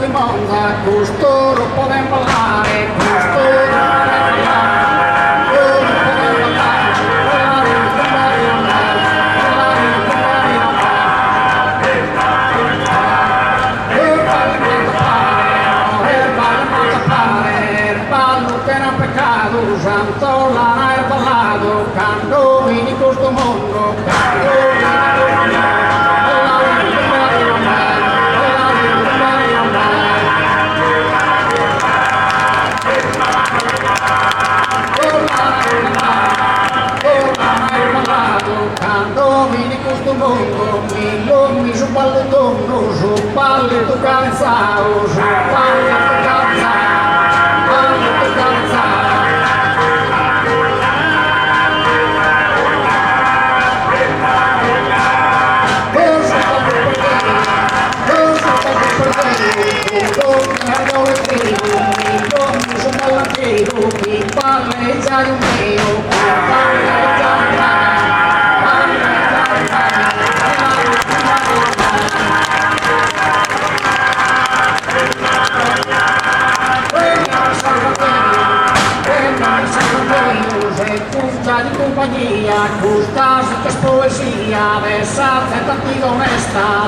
di Monza, costoro podem ballare, costoro podem ballare, podem ballare, santo la è ballato, canto vini questo mondo, canto vini questo mondo, mi su ballo tondo, su palle tu calzao, su palle tu calzao, palle tu calzao. Mi palle già un mio, palle già un di compagnia, gustas che es poesia, besarse tanti onesta,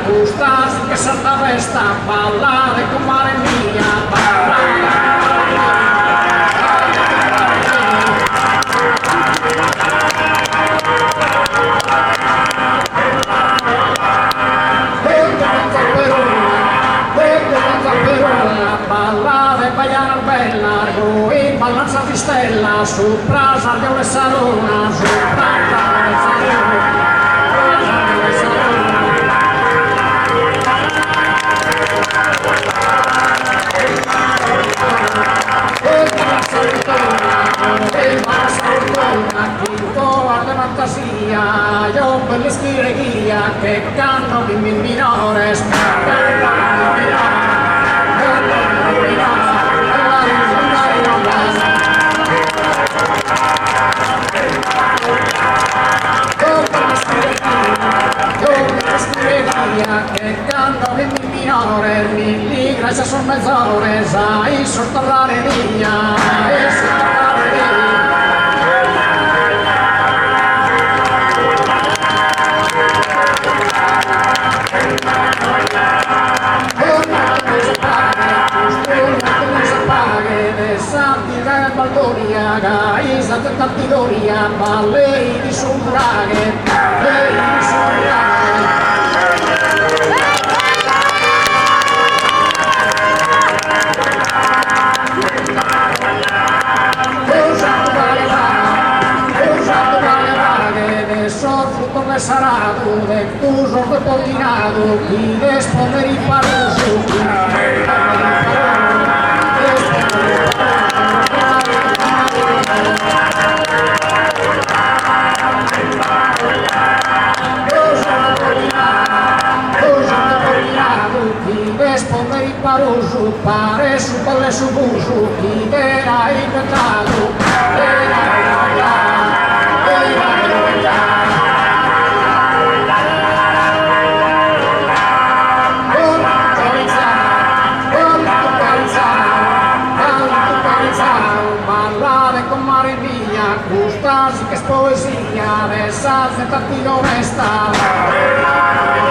gustas che salta resta, ballare con mare mia, ballare baiana bella, e ballanza di stella, su prasa di una salona, su prasa di una salona. Fantasia, io per le schieria che cantano in minore, che cantano in minore, mi grazie sono mezz'ore, sai, sottolare via, e sottolare via. Tantidoria, ma lei di sumbraghe, lei di sumbraghe. Cosa vale, ne soffro come sarà, de tu sono potinato, chi rispondere in paroso, Parusu, pare su palle su busu, chi era inventato, ballare con mare mia, gustarsi che es poesia, besarse tanti onesta.